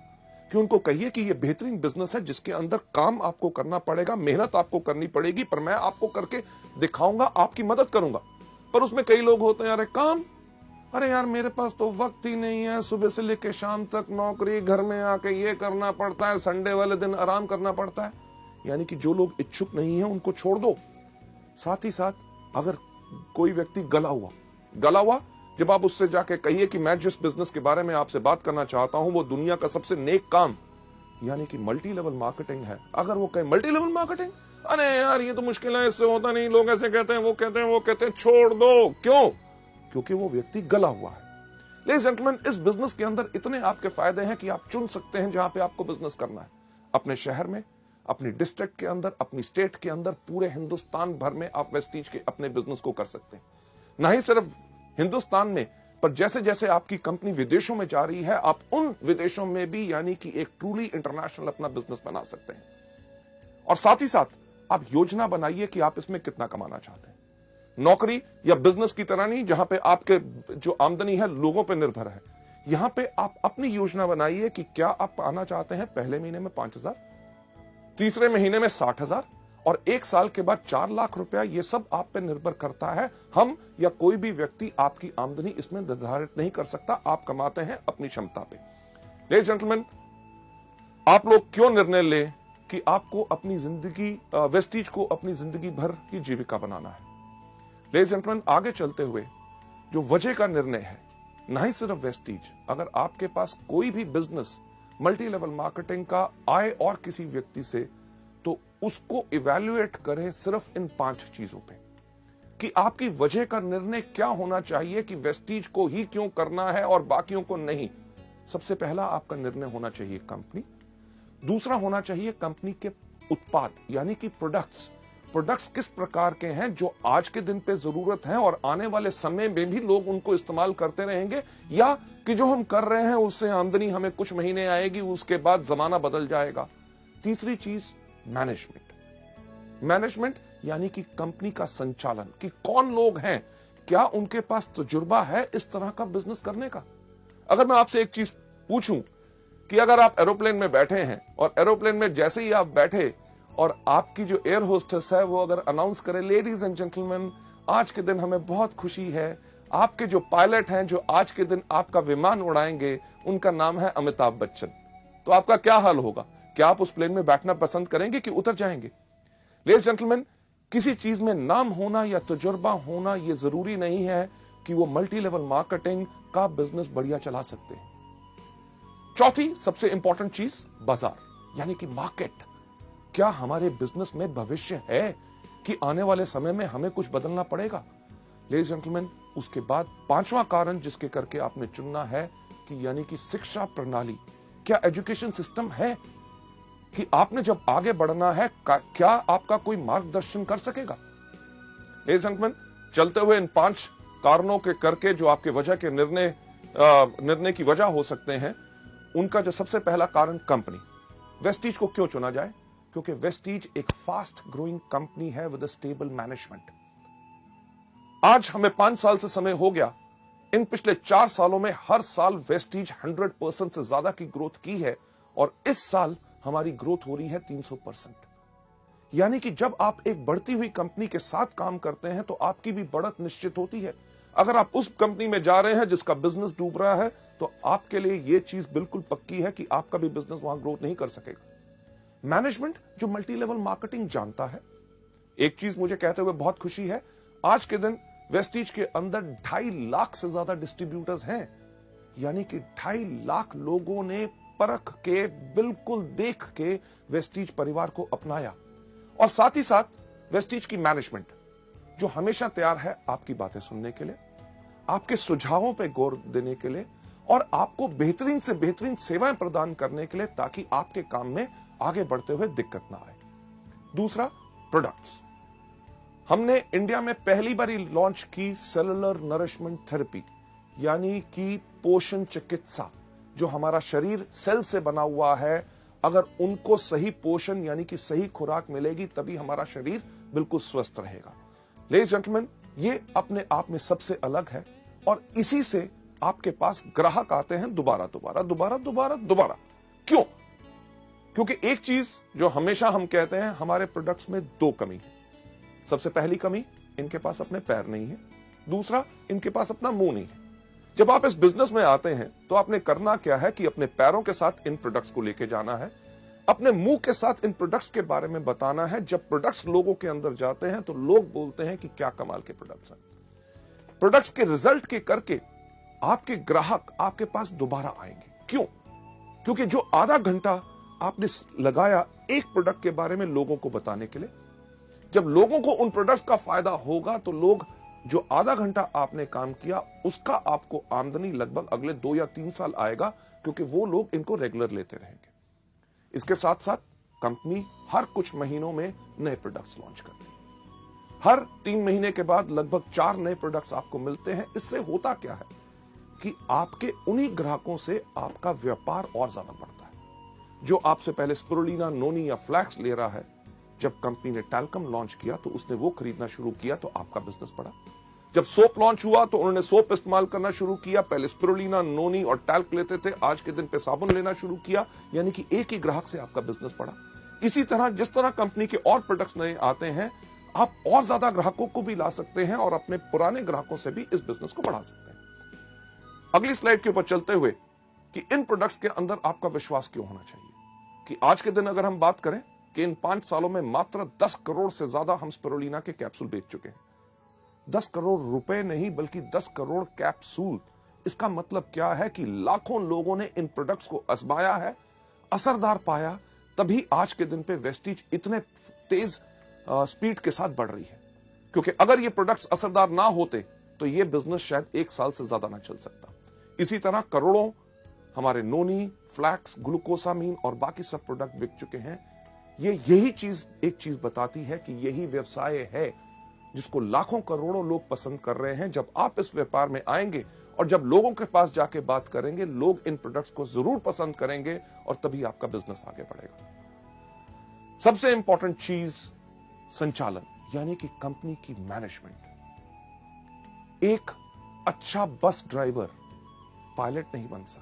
कि उनको कहिए कि यह बेहतरीन बिजनेस है जिसके अंदर काम आपको करना पड़ेगा, मेहनत आपको करनी पड़ेगी, पर मैं आपको करके दिखाऊंगा, आपकी मदद करूंगा। पर उसमें कई लोग होते हैं, अरे काम, अरे यार मेरे पास तो वक्त ही नहीं है, सुबह से लेकर शाम तक नौकरी, घर में आके ये करना पड़ता है, संडे वाले दिन आराम करना पड़ता है। यानी कि जो लोग इच्छुक नहीं है उनको छोड़ दो। साथ ही साथ अगर कोई व्यक्ति गला हुआ, जब आप उससे जाके कहिए कि मैं जिस बिजनेस के बारे में आपसे बात करना चाहता हूं वो दुनिया का सबसे नेक काम यानी कि मल्टी लेवल मार्केटिंग है। अगर वो कहे मल्टी लेवल मार्केटिंग, अरे यार ये तो मुश्किल है, इससे होता नहीं, लोग ऐसे कहते हैं, वो कहते हैं, छोड़ दो। क्यों? क्योंकि वो व्यक्ति गला हुआ है। लेडीज जेंटलमैन, इस बिजनेस के अंदर इतने आपके फायदे हैं कि आप चुन सकते हैं जहां पे आपको बिजनेस करना है। अपने शहर में, अपनी डिस्ट्रिक्ट के अंदर, अपनी स्टेट के अंदर, पूरे हिंदुस्तान भर में आप वेस्टीज के अपने बिजनेस को कर सकते हैं। ना ही सिर्फ हिंदुस्तान में, पर जैसे जैसे आपकी कंपनी विदेशों में जा रही है, आप उन विदेशों में भी यानी कि एक ट्रूली इंटरनेशनल अपना बिजनेस बना सकते हैं। और साथ ही साथ आप योजना बनाइए कि आप इसमें कितना कमाना चाहते हैं। नौकरी या बिजनेस की तरह नहीं जहां पे आपके जो आमदनी है लोगों पे निर्भर है। यहां पे आप अपनी योजना बनाइए कि क्या आप पाना चाहते हैं पहले महीने में 5,000, तीसरे महीने में 60,000 और 1 साल के बाद 4 लाख रुपया। ये सब आप पे निर्भर करता है। हम या कोई भी व्यक्ति आपकी आमदनी इसमें निर्धारित नहीं कर सकता। आप कमाते हैं अपनी क्षमता पे। लेडीज जेंटलमैन, आप लोग क्यों निर्णय ले कि आपको अपनी जिंदगी, वेस्टीज को अपनी जिंदगी भर की जीविका बनाना है। लेडीज जेंटलमैन, आगे चलते हुए जो वजह का निर्णय है, ना ही सिर्फ वेस्टीज, अगर आपके पास कोई भी बिजनेस मल्टी लेवल मार्केटिंग का आए और किसी व्यक्ति से, तो उसको इवैल्यूएट करें सिर्फ इन 5 चीजों पे कि आपकी वजह का निर्णय क्या होना चाहिए कि वेस्टीज को ही क्यों करना है और बाकियों को नहीं। सबसे पहला आपका निर्णय होना चाहिए कंपनी। दूसरा होना चाहिए कंपनी के उत्पाद यानी कि प्रोडक्ट्स किस प्रकार के हैं जो आज के दिन पे जरूरत है और आने वाले समय में भी लोग उनको इस्तेमाल करते रहेंगे, या कि जो हम कर रहे हैं उससे आमदनी हमें कुछ महीने आएगी, उसके बाद जमाना बदल जाएगा। तीसरी चीज मैनेजमेंट यानी कि कंपनी का संचालन, कि कौन लोग हैं, क्या उनके पास तजुर्बा है इस तरह का बिजनेस करने का। अगर मैं आपसे एक चीज पूछूं कि अगर आप एरोप्लेन में बैठे हैं और एरोप्लेन में जैसे ही आप बैठे और आपकी जो एयर होस्टेस है वो अगर अनाउंस करे, लेडीज एंड जेंटलमैन, आज के दिन हमें बहुत खुशी है, आपके जो पायलट हैं जो आज के दिन आपका विमान उड़ाएंगे उनका नाम है अमिताभ बच्चन, तो आपका क्या हाल होगा? क्या आप उस प्लेन में बैठना पसंद करेंगे कि उतर जाएंगे? लेडीज जेंटलमैन, किसी चीज में नाम होना या तजुर्बा होना यह जरूरी नहीं है कि वो मल्टी लेवल मार्केटिंग का बिजनेस बढ़िया चला सकते हैं। चौथी सबसे इंपॉर्टेंट चीज, बाजार यानी कि मार्केट। क्या हमारे बिजनेस में भविष्य है कि आने वाले समय में हमें कुछ बदलना पड़ेगा? लेडीज जेंटलमैन, उसके बाद 5वां कारण जिसके करके आपने चुनना है कि यानी कि शिक्षा प्रणाली। क्या एजुकेशन सिस्टम है कि आपने जब आगे बढ़ना है क्या आपका कोई मार्गदर्शन कर सकेगा? लेडीज जेंटलमैन, चलते हुए इन 5 कारणों के करके जो आपके वजह के निर्णय की वजह हो सकते हैं, उनका जो सबसे पहला कारण कंपनी। वेस्टीज को क्यों चुना जाए? क्योंकि वेस्टीज एक फास्ट ग्रोइंग कंपनी है विद अ स्टेबल मैनेजमेंट। आज हमें 5 साल से समय हो गया, इन पिछले 4 सालों में हर साल वेस्टीज 100% से ज्यादा की ग्रोथ की है और इस साल हमारी ग्रोथ हो रही है 300%। यानी कि जब आप एक बढ़ती हुई कंपनी के साथ काम करते हैं तो आपकी भी बढ़त निश्चित होती है। अगर आप उस कंपनी में जा रहे हैं जिसका बिजनेस डूब रहा है तो आपके लिए यह चीज बिल्कुल पक्की है कि आपका भी बिजनेस वहां ग्रोथ नहीं कर सकेगा। मैनेजमेंट जो मल्टी लेवल मार्केटिंग जानता है, एक चीज मुझे कहते हुए बहुत खुशी है, आज के दिन वेस्टीज के अंदर 2.5 लाख से ज्यादा डिस्ट्रीब्यूटर्स हैं। यानी कि 2.5 लाख लोगों ने परख के, बिल्कुल देख के वेस्टीज परिवार को अपनाया। और साथ ही साथ वेस्टीज की मैनेजमेंट जो हमेशा तैयार है आपकी बातें सुनने के लिए, आपके सुझावों पे गौर देने के लिए और आपको बेहतरीन से बेहतरीन सेवाएं प्रदान करने के लिए, ताकि आपके काम में आगे बढ़ते हुए दिक्कत ना आए। दूसरा, प्रोडक्ट्स। हमने इंडिया में पहली बार लॉन्च की सेलुलर नरिशमेंट थेरेपी, यानी कि पोषण चिकित्सा। जो हमारा शरीर सेल से बना हुआ है, अगर उनको सही पोषण यानी कि सही खुराक मिलेगी, तभी हमारा शरीर बिल्कुल स्वस्थ रहेगा। लेडीज जेंटलमैन, ये अपने आप में सबसे अलग है, और इसी से आपके पास ग्राहक आते हैं दोबारा दोबारा दोबारा दोबारा दोबारा। क्यों? क्योंकि एक चीज जो हमेशा हम कहते हैं, हमारे प्रोडक्ट्स में दो कमी है। सबसे पहली कमी, इनके पास अपने पैर नहीं है। दूसरा, इनके पास अपना मुंह नहीं है। जब आप इस बिजनेस में आते हैं तो आपने करना क्या है कि अपने पैरों के साथ इन प्रोडक्ट्स को लेके जाना है, अपने मुंह के साथ इन प्रोडक्ट्स के बारे में बताना है। जब प्रोडक्ट्स लोगों के अंदर जाते हैं तो लोग बोलते हैं कि क्या कमाल के प्रोडक्ट्स हैं। प्रोडक्ट्स के रिजल्ट के करके आपके ग्राहक आपके पास दोबारा आएंगे। क्यों? क्योंकि जो आधा घंटा आपने लगाया एक प्रोडक्ट के बारे में लोगों को बताने के लिए, जब लोगों को उन प्रोडक्ट्स का फायदा होगा तो लोग जो आधा घंटा आपने काम किया उसका आपको आमदनी लगभग अगले 2 या 3 साल आएगा, क्योंकि वो लोग इनको रेगुलर लेते रहेंगे। इसके साथ साथ कंपनी हर कुछ महीनों में नए प्रोडक्ट्स लॉन्च करती है। हर 3 महीने के बाद लगभग 4 नए प्रोडक्ट्स आपको मिलते हैं। इससे होता क्या है कि आपके उन्हीं ग्राहकों से आपका व्यापार और ज्यादा बढ़ता है। जो आपसे पहले स्पिरुलिना, नोनी या फ्लैक्स ले रहा है, जब कंपनी ने टैल्कम लॉन्च किया तो उसने वो खरीदना शुरू किया तो आपका बिजनेस बढ़ा। जब सोप लॉन्च हुआ तो उन्होंने सोप इस्तेमाल करना शुरू किया। पहले स्पिरुलिना, नोनी और टैल्क लेते थे, आज के दिन पे साबुन लेना शुरू किया, यानी कि एक ही ग्राहक से आपका बिजनेस बढ़ा। इसी तरह जिस तरह कंपनी के और प्रोडक्ट्स नए आते हैं, आप और ज्यादा ग्राहकों को भी ला सकते हैं और अपने पुराने ग्राहकों से भी इस बिजनेस को बढ़ा सकते हैं। अगली स्लाइड के ऊपर चलते हुए कि इन प्रोडक्ट्स के अंदर आपका विश्वास क्यों होना चाहिए, कि आज के दिन अगर हम बात करें कि इन 5 सालों में मात्र 10 करोड़ से ज्यादा हम स्पिरुलिना के कैप्सूल बेच चुके हैं। 10 करोड़ रुपए नहीं, बल्कि 10 करोड़ कैप्सूल। इसका मतलब क्या है कि लाखों लोगों ने इन प्रोडक्ट्स को आजमाया है, असरदार पाया, तभी आज के दिन पे वेस्टीज इतने तेज स्पीड के साथ बढ़ रही है। क्योंकि अगर ये प्रोडक्ट्स असरदार ना होते तो ये बिजनेस शायद 1 साल से ज्यादा ना चल सकता। इसी तरह करोड़ों हमारे नोनी, फ्लैक्स, ग्लूकोसामीन और बाकी सब प्रोडक्ट बिक चुके हैं। यही चीज एक चीज बताती है कि यही व्यवसाय है जिसको लाखों करोड़ों लोग पसंद कर रहे हैं। जब आप इस व्यापार में आएंगे और जब लोगों के पास जाके बात करेंगे, लोग इन प्रोडक्ट्स को जरूर पसंद करेंगे और तभी आपका बिजनेस आगे बढ़ेगा। सबसे इंपॉर्टेंट चीज संचालन, यानी कि कंपनी की मैनेजमेंट। एक अच्छा बस ड्राइवर पायलट नहीं बन सकता।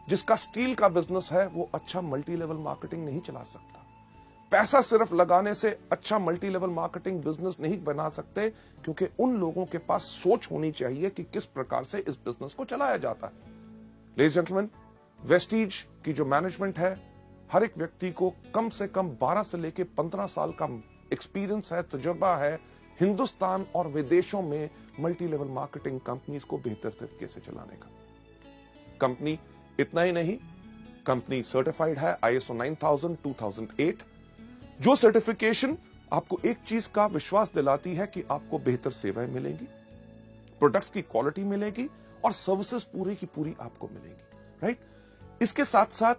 जिसका स्टील का बिजनेस है वो अच्छा मल्टी लेवल मार्केटिंग नहीं चला सकता। पैसा सिर्फ लगाने से अच्छा मल्टी लेवल मार्केटिंग बिजनेस नहीं बना सकते, क्योंकि उन लोगों के पास सोच होनी चाहिए कि किस प्रकार से इस बिजनेस को चलाया जाता है। लेडीज जेंटलमैन, वेस्टीज की जो मैनेजमेंट है, हर एक व्यक्ति को कम से कम 12 से लेकर 15 साल का एक्सपीरियंस है, तजुर्बा है हिंदुस्तान और विदेशों में मल्टी लेवल मार्केटिंग कंपनीज को बेहतर तरीके से चलाने का। कंपनी इतना ही नहीं, कंपनी सर्टिफाइड है ISO 9000 2008, जो सर्टिफिकेशन आपको एक चीज का विश्वास दिलाती है कि आपको बेहतर सेवाएं मिलेंगी, प्रोडक्ट्स की क्वालिटी मिलेगी और सर्विसेज पूरी की पूरी आपको मिलेंगी, राइट। इसके साथ साथ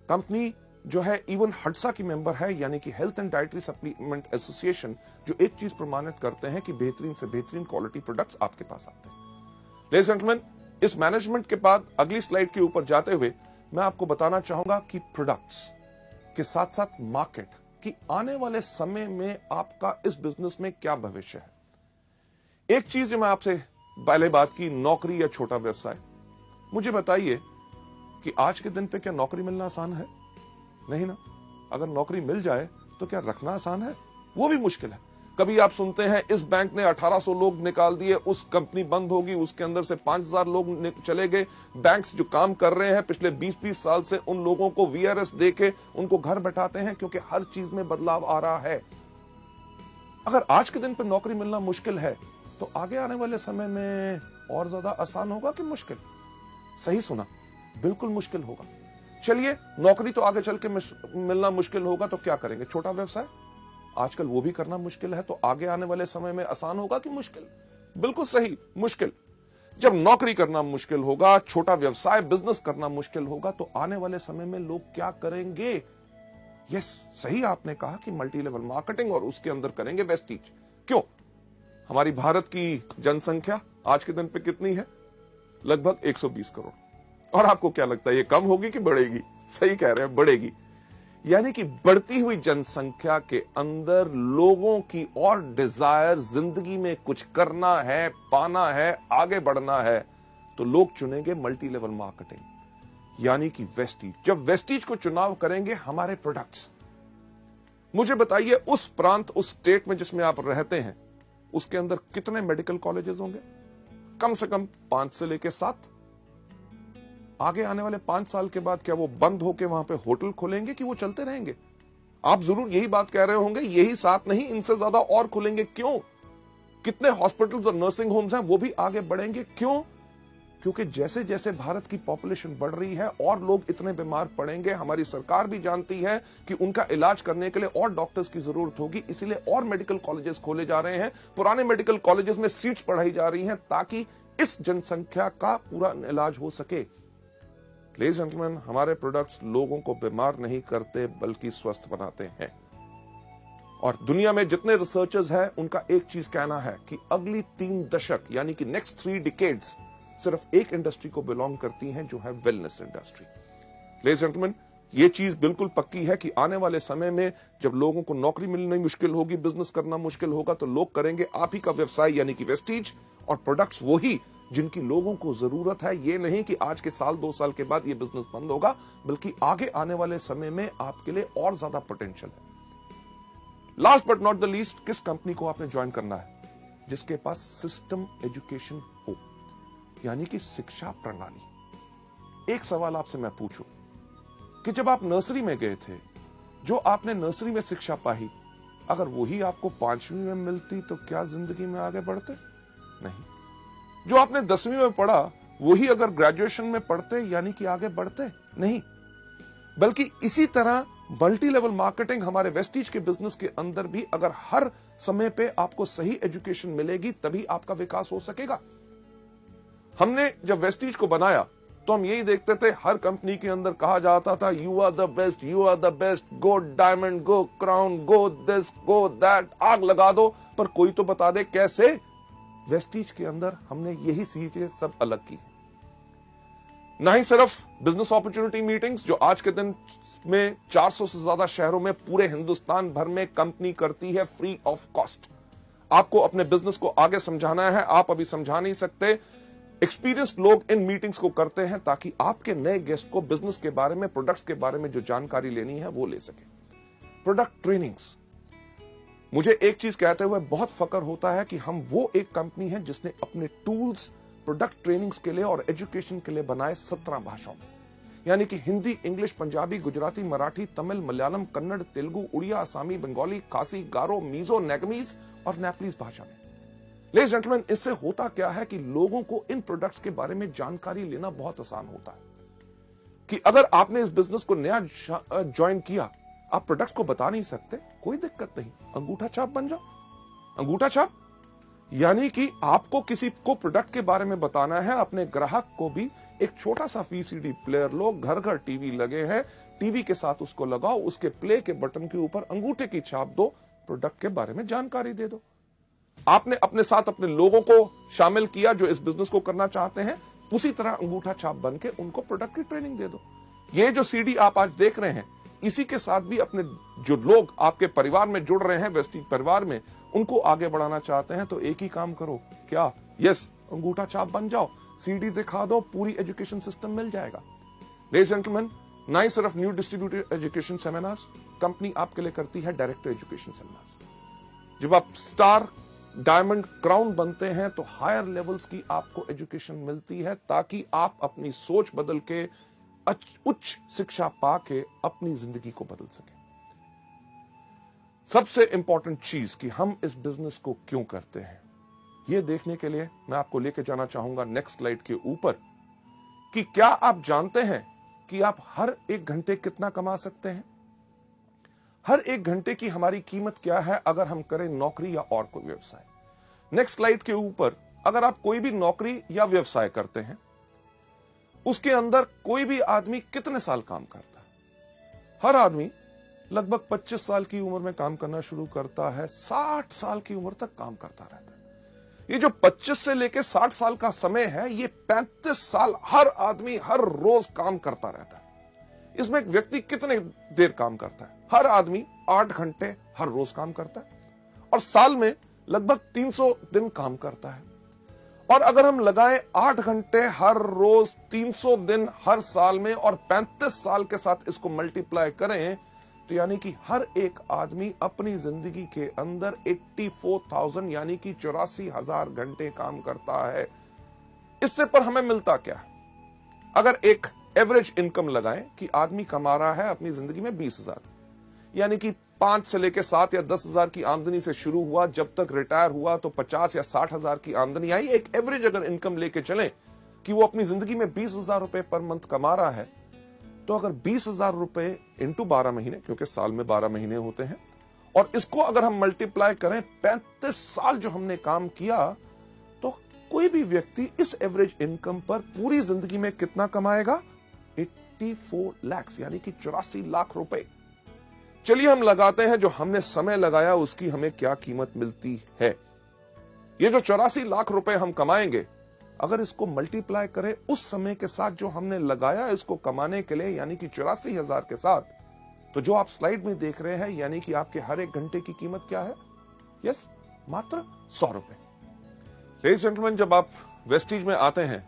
कंपनी जो है इवन हडसा की मेंबर है, यानी कि health and dietary supplement association, जो एक चीज प्रमाणित करते हैं कि बेहतरीन से बेहतरीन क्वालिटी प्रोडक्ट्स आपके पास आते हैं। लेडीज एंड जेंटलमैन, इस मैनेजमेंट के बाद अगली स्लाइड के ऊपर जाते हुए मैं आपको बताना चाहूंगा कि प्रोडक्ट्स के साथ साथ मार्केट कि आने वाले समय में आपका इस बिजनेस में क्या भविष्य है। एक चीज जो मैं आपसे पहले बात की, नौकरी या छोटा व्यवसाय। मुझे बताइए कि आज के दिन पे क्या नौकरी मिलना आसान है? नहीं ना। अगर नौकरी मिल जाए तो क्या रखना आसान है? वो भी मुश्किल है। कभी आप सुनते हैं इस बैंक ने 1800 लोग निकाल दिए, उस कंपनी बंद होगी, उसके अंदर से 5000 लोग चले गए। बैंक्स जो काम कर रहे हैं पिछले 20-20 साल से, उन लोगों को VRS देके उनको घर बैठाते हैं, क्योंकि हर चीज में बदलाव आ रहा है। अगर आज के दिन पे नौकरी मिलना मुश्किल है तो आगे आने वाले समय में और ज्यादा आसान होगा कि मुश्किल? सही सुना, बिल्कुल मुश्किल होगा। चलिए, नौकरी तो आगे चल के मिलना मुश्किल होगा तो क्या करेंगे? छोटा व्यवसाय आजकल वो भी करना मुश्किल है, तो आगे आने वाले समय में आसान होगा कि मुश्किल? बिल्कुल सही, मुश्किल। जब नौकरी करना मुश्किल होगा, छोटा व्यवसाय बिजनेस करना मुश्किल होगा, तो आने वाले समय में लोग क्या करेंगे? यस, सही आपने कहा कि मल्टी लेवल मार्केटिंग और उसके अंदर करेंगे वेस्टीज। क्यों? हमारी भारत की जनसंख्या आज के दिन पे कितनी है? लगभग 120 करोड़। और आपको क्या लगता है ये कम होगी कि बढ़ेगी? सही कह रहे हैं, बढ़ेगी। यानी कि बढ़ती हुई जनसंख्या के अंदर लोगों की और डिजायर, जिंदगी में कुछ करना है, पाना है, आगे बढ़ना है, तो लोग चुनेंगे मल्टी लेवल मार्केटिंग यानी कि वेस्टीज। जब वेस्टीज को चुनाव करेंगे हमारे प्रोडक्ट्स, मुझे बताइए उस प्रांत, उस स्टेट में जिसमें आप रहते हैं, उसके अंदर कितने मेडिकल कॉलेजेस होंगे? कम से कम 5 से लेकर 7। आगे आने वाले 5 साल के बाद क्या वो बंद होकर वहां पे होटल खोलेंगे कि वो चलते रहेंगे? आप जरूर यही बात कह रहे होंगे, यही 7 नहीं, इनसे ज्यादा और खुलेंगे। क्यों? कितने हॉस्पिटल्स और नर्सिंग होम्स हैं वो भी आगे बढ़ेंगे। क्यों? क्योंकि जैसे जैसे भारत की पॉपुलेशन बढ़ रही है और लोग इतने बीमार पड़ेंगे, हमारी सरकार भी जानती है कि उनका इलाज करने के लिए और डॉक्टर्स की जरूरत होगी, इसीलिए और मेडिकल कॉलेजेस खोले जा रहे हैं। पुराने मेडिकल कॉलेजेस में सीट्स बढ़ाई जा रही हैं ताकि इस जनसंख्या का पूरा इलाज हो सके। लेडीज एंड जेंटलमैन, हमारे प्रोडक्ट्स लोगों को बीमार नहीं करते बल्कि स्वस्थ बनाते हैं। और दुनिया में जितने रिसर्चर्स हैं उनका एक चीज कहना है कि अगली 3 दशक यानी कि नेक्स्ट 3 डिकेड्स सिर्फ एक इंडस्ट्री को बिलोंग करती हैं, जो है wellness industry. Ladies and gentleman, ये चीज बिल्कुल पक्की है कि आने वाले समय में जब लोगों को नौकरी मिलनी मुश्किल होगी, बिजनेस करना मुश्किल होगा, तो लोग करेंगे आप ही का व्यवसाय यानी कि वेस्टीज, और प्रोडक्ट्स वही जिनकी लोगों को जरूरत है। ये नहीं कि आज के साल 2 साल के बाद ये बिजनेस बंद होगा, बल्कि आगे आने वाले समय में आपके लिए और ज्यादा पोटेंशियल है। Last but not the least, किस कंपनी को आपने ज्वाइन करना है? जिसके पास सिस्टम एजुकेशन हो, यानी कि शिक्षा प्रणाली। एक सवाल आपसे मैं पूछूं कि जब आप नर्सरी में गए थे, जो आपने नर्सरी में शिक्षा पाई, अगर वही आपको 5वीं में मिलती तो क्या जिंदगी में आगे बढ़ते? नहीं। जो आपने 10वीं में पढ़ा वही अगर ग्रेजुएशन में पढ़ते यानी कि आगे बढ़ते? नहीं। बल्कि इसी तरह मल्टी लेवल मार्केटिंग हमारे वेस्टीज के बिजनेस के अंदर भी अगर हर समय पे आपको सही एजुकेशन मिलेगी तभी आपका विकास हो सकेगा। हमने जब वेस्टीज को बनाया तो हम यही देखते थे, हर कंपनी के अंदर कहा जाता था you are the best, you are the best, go diamond, go crown, go this, go that, आग लगा दो, पर कोई तो बता दे कैसे। वेस्टीज के अंदर हमने यही चीजें सब अलग की। ना ही सिर्फ बिजनेस अपॉर्चुनिटी मीटिंग्स, जो आज के दिन में 400 से ज्यादा शहरों में पूरे हिंदुस्तान भर में कंपनी करती है फ्री ऑफ कॉस्ट। आपको अपने बिजनेस को आगे समझाना है, आप अभी समझा नहीं सकते, एक्सपीरियंस्ड लोग इन मीटिंग्स को करते हैं ताकि आपके नए गेस्ट को बिजनेस के बारे में, प्रोडक्ट्स के बारे में जो जानकारी लेनी है वो ले सके। प्रोडक्ट ट्रेनिंग्स, मुझे एक चीज कहते हुए बहुत फक्र होता है कि हम वो एक कंपनी है जिसने अपने टूल्स प्रोडक्ट ट्रेनिंग्स के लिए और एजुकेशन के लिए बनाए 17 भाषाओं में, यानी कि हिंदी, इंग्लिश, पंजाबी, गुजराती, मराठी, तमिल, मलयालम, कन्नड़, तेलुगु, उड़िया, आसामी, बंगाली, खासी, गारो, मीजो, नेगमीज और नेपलीज भाषा में। लेडीज एंड जेंटलमैन, इससे होता क्या है कि लोगों को इन प्रोडक्ट्स के बारे में जानकारी लेना बहुत आसान होता है कि अगर आपने इस बिजनेस को नया ज्वाइन किया, आप प्रोडक्ट्स को बता नहीं सकते, कोई दिक्कत नहीं, अंगूठा छाप बन जाओ। अंगूठा छाप यानी कि आपको किसी को प्रोडक्ट के बारे में बताना है, अपने ग्राहक को भी एक छोटा सा वीसीडी प्लेयर लो, घर घर टीवी लगे हैं, टीवी के साथ उसको लगाओ, उसके प्ले के बटन के ऊपर अंगूठे की छाप दो, प्रोडक्ट के बारे में जानकारी दे दो। आपने अपने साथ अपने लोगों को शामिल किया जो इस बिजनेस को करना चाहते हैं, उसी तरह अंगूठा छाप बन के उनको प्रोडक्ट की ट्रेनिंग दे दो। ये जो सीडी आप आज देख रहे हैं, इसी के साथ भी अपने जो लोग आपके परिवार में जुड़ रहे हैं, वेस्टीज परिवार में, उनको आगे बढ़ाना चाहते हैं, तो एक ही काम करो, क्या? यस, अंगूठा छाप बन जाओ, सीडी दिखा दो, पूरी एजुकेशन सिस्टम मिल जाएगा। लेडीज एंड जेंटलमैन, ना ही सिर्फ new distributed education seminars, company आपके लिए करती है डायरेक्ट एजुकेशन सेमिनार्स। जब आप स्टार, डायमंड, क्राउन बनते हैं तो हायर लेवल्स की आपको एजुकेशन मिलती है ताकि आप अपनी सोच बदल के, उच्च शिक्षा पाके अपनी जिंदगी को बदल सके। सबसे इंपॉर्टेंट चीज कि हम इस बिजनेस को क्यों करते हैं, यह देखने के लिए मैं आपको लेके जाना चाहूंगा नेक्स्ट स्लाइड के ऊपर कि क्या आप जानते हैं कि आप हर 1 घंटे कितना कमा सकते हैं? हर 1 घंटे की हमारी कीमत क्या है अगर हम करें नौकरी या और कोई व्यवसाय। नेक्स्ट स्लाइड के ऊपर अगर आप कोई भी नौकरी या व्यवसाय करते हैं, उसके अंदर कोई भी आदमी कितने साल काम करता है? हर आदमी लगभग 25 साल की उम्र में काम करना शुरू करता है, 60 साल की उम्र तक काम करता रहता है। ये जो 25 से लेकर 60 साल का समय है, ये 35 साल हर आदमी हर रोज काम करता रहता है। इसमें एक व्यक्ति कितने देर काम करता है? हर आदमी 8 घंटे हर रोज काम करता है और साल में लगभग 300 दिन काम करता है। और अगर हम लगाएं 8 घंटे हर रोज, 300 दिन हर साल में और 35 साल के साथ इसको मल्टीप्लाई करें, तो यानी कि हर एक आदमी अपनी जिंदगी के अंदर 84,000 यानी कि 84,000 घंटे काम करता है। इससे पर हमें मिलता क्या है? अगर एक एवरेज इनकम लगाएं कि आदमी कमा रहा है अपनी जिंदगी में 20,000, यानी कि 5 से लेकर 7 या 10,000 की आमदनी से शुरू हुआ, जब तक रिटायर हुआ तो 50 या 60,000 की आमदनी आई। एक एवरेज अगर इनकम लेके चलें कि वो अपनी जिंदगी में 20,000 रुपए पर मंथ कमा रहा है, तो अगर 20,000 रुपए इंटू 12 महीने, क्योंकि साल में 12 महीने होते हैं, और इसको अगर हम मल्टीप्लाई करें 35 साल जो हमने काम किया, तो कोई भी व्यक्ति इस एवरेज इनकम पर पूरी जिंदगी में कितना कमाएगा? 84 लाख यानी कि 84 लाख रुपए। चलिए हम लगाते हैं जो हमने समय लगाया उसकी हमें क्या कीमत मिलती है। ये जो 84 लाख रुपए हम कमाएंगे, अगर इसको मल्टीप्लाई करें उस समय के साथ जो हमने लगाया इसको कमाने के लिए, यानी कि 84,000 के साथ, तो जो आप स्लाइड में देख रहे हैं, यानी कि आपके हर एक घंटे की कीमत क्या है? यस, मात्र 100 रुपए। लेडीज जेंटलमैन, जब आप वेस्टीज में आते हैं,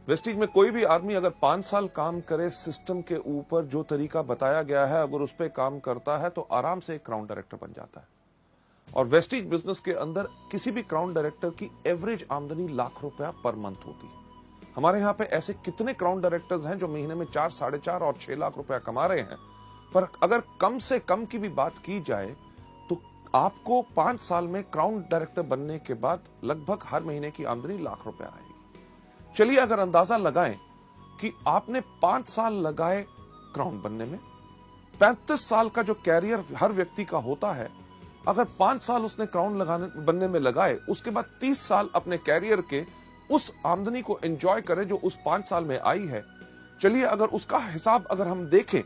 वेस्टीज में कोई भी आदमी अगर 5 साल काम करे सिस्टम के ऊपर जो तरीका बताया गया है, अगर उस पर काम करता है तो आराम से एक क्राउन डायरेक्टर बन जाता है। और वेस्टीज बिजनेस के अंदर किसी भी क्राउन डायरेक्टर की एवरेज आमदनी लाख रुपया पर मंथ होती है। हमारे यहां पे ऐसे कितने क्राउन डायरेक्टर्स हैं जो महीने में 4, 4.5 और 6 लाख रुपया कमा रहे हैं। पर अगर कम से कम की भी बात की जाए तो आपको 5 साल में क्राउन डायरेक्टर बनने के बाद लगभग हर महीने की आमदनी लाख रुपया आएगी। चलिए अगर अंदाजा लगाएं कि आपने 5 साल लगाए क्राउन बनने में, 35 साल का जो कैरियर हर व्यक्ति का होता है, अगर 5 साल उसने क्राउन बनने में लगाए, उसके बाद 30 साल अपने कैरियर के उस आमदनी को एंजॉय करे जो उस 5 साल में आई है। चलिए अगर उसका हिसाब अगर हम देखें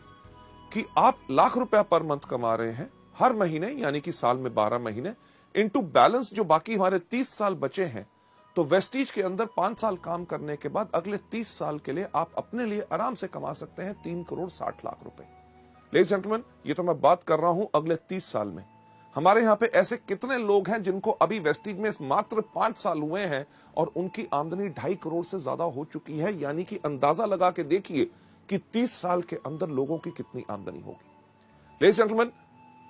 कि आप लाख रुपया पर मंथ कमा रहे हैं हर महीने, यानी कि साल में 12 महीने, इनटू बैलेंस जो बाकी हमारे 30 साल बचे हैं, तो वेस्टीज के अंदर 5 साल काम करने के बाद अगले 30 साल के लिए आप अपने लिए आराम से कमा सकते हैं 3 करोड़ 60 लाख रुपए। लेडीज जेंटलमैन, ये तो मैं बात कर रहा हूं अगले 30 साल में। हमारे यहां पे ऐसे कितने लोग हैं जिनको अभी वेस्टीज में मात्र 5 साल हुए हैं और उनकी आमदनी 2.5 करोड़ से ज्यादा हो चुकी है। यानी कि अंदाजा लगा के देखिए कि 30 साल के अंदर लोगों की कितनी आमदनी होगी। लेडीज जेंटलमैन,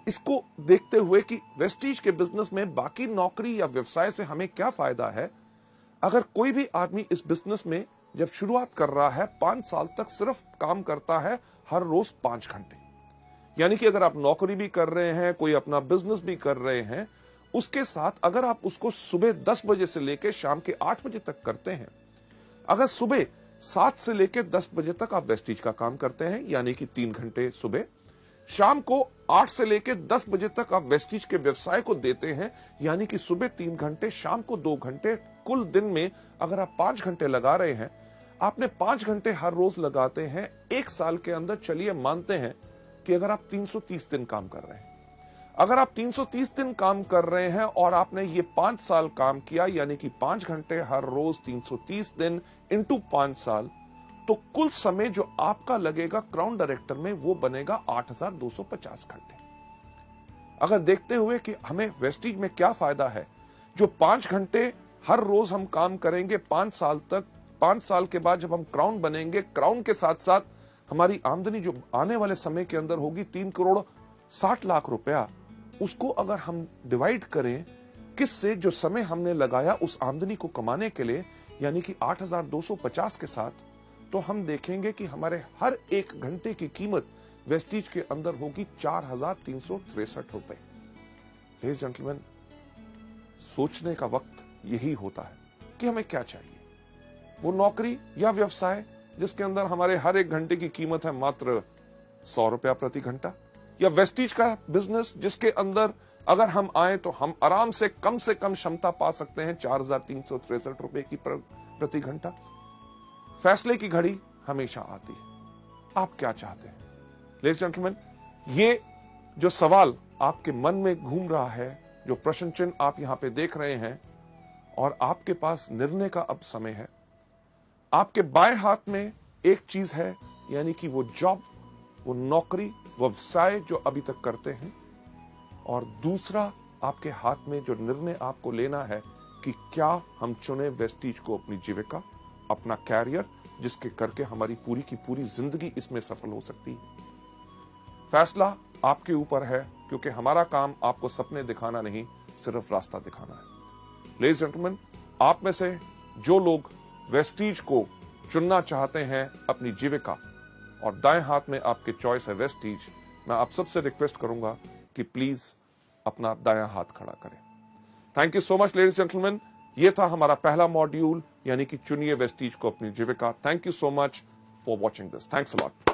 इसको देखते हुए कि वेस्टीज के बिजनेस में बाकी नौकरी या व्यवसाय से हमें क्या फायदा है, अगर कोई भी आदमी इस बिजनेस में जब शुरुआत कर रहा है 5 साल तक सिर्फ काम करता है हर रोज 5 घंटे, यानी कि अगर आप नौकरी भी कर रहे हैं, कोई अपना बिजनेस भी कर रहे हैं, उसके साथ अगर आप उसको सुबह 10 बजे से लेकर शाम के 8 बजे तक करते हैं, अगर सुबह 7 से लेकर 10 बजे तक आप वेस्टीज का काम करते हैं, यानी कि 3 घंटे सुबह, शाम को 8 से लेकर 10 बजे तक आप वेस्टीज के व्यवसाय को देते हैं, यानी कि सुबह 3 घंटे, शाम को 2 घंटे, कुल दिन में अगर आप 5 घंटे लगा रहे हैं, आपने 5 घंटे हर रोज लगाते हैं, 1 साल के अंदर चलिए मानते हैं कि अगर आप 330 दिन काम कर रहे हैं, अगर आप 330 दिन काम कर रहे हैं और आपने ये 5 साल काम किया, यानी कि 5 घंटे हर रोज 330 दिन इंटू 5 साल, तो कुल समय जो आपका लगेगा क्राउन डायरेक्टर में वो बनेगा 8,250 घंटे। अगर देखते हुए कि हमें वेस्टीज में क्या फायदा है, जो 5 घंटे हर रोज हम काम करेंगे 5 साल तक, 5 साल के बाद जब हम क्राउन बनेंगे, क्राउन के साथ साथ हमारी आमदनी जो आने वाले समय के अंदर होगी 3 करोड़ 60 लाख रुपया, उसको अगर हम डिवाइड करें किससे, जो समय हमने लगाया उस आमदनी को कमाने के लिए, यानी कि 8,250 के साथ, तो हम देखेंगे कि हमारे हर एक घंटे की कीमत वेस्टीज के अंदर होगी 4,363 रुपए। लेडीज जेंटलमैन, सोचने का वक्त यही होता है कि हमें क्या चाहिए। वो नौकरी या व्यवसाय जिसके अंदर हमारे हर एक घंटे की कीमत है मात्र 100 रुपया प्रति घंटा, या वेस्टीज का बिजनेस जिसके अंदर अगर हम आए तो हम आराम से कम क्षमता पा सकते हैं 4,363 रुपए की प्रति घंटा। फैसले की घड़ी हमेशा आती है। आप क्या चाहते हैं? लेडीज जेंटलमैन, ये जो सवाल आपके मन में घूम रहा है, जो प्रश्न चिन्ह आप यहां पे देख रहे हैं, और आपके पास निर्णय का अब समय है। आपके बाएं हाथ में एक चीज है, यानी कि वो जॉब, वो नौकरी, वो व्यवसाय जो अभी तक करते हैं, और दूसरा आपके हाथ में जो निर्णय आपको लेना है कि क्या हम चुने वेस्टीज को अपनी जीविका, अपना कैरियर, जिसके करके हमारी पूरी की पूरी जिंदगी इसमें सफल हो सकती है। फैसला आपके ऊपर है, क्योंकि हमारा काम आपको सपने दिखाना नहीं, सिर्फ रास्ता दिखाना है। लेडीज जेंटलमैन, आप में से जो लोग वेस्टीज को चुनना चाहते हैं अपनी जीविका, और दाएं हाथ में आपके चॉइस है वेस्टीज, मैं आप सबसे रिक्वेस्ट करूंगा कि प्लीज अपना दायां हाथ खड़ा करें। Thank you so much ladies gentleman. ये था हमारा पहला मॉड्यूल, यानी कि चुनिए वेस्टीज को अपनी जीविका। Thank you so much for watching this. Thanks a lot.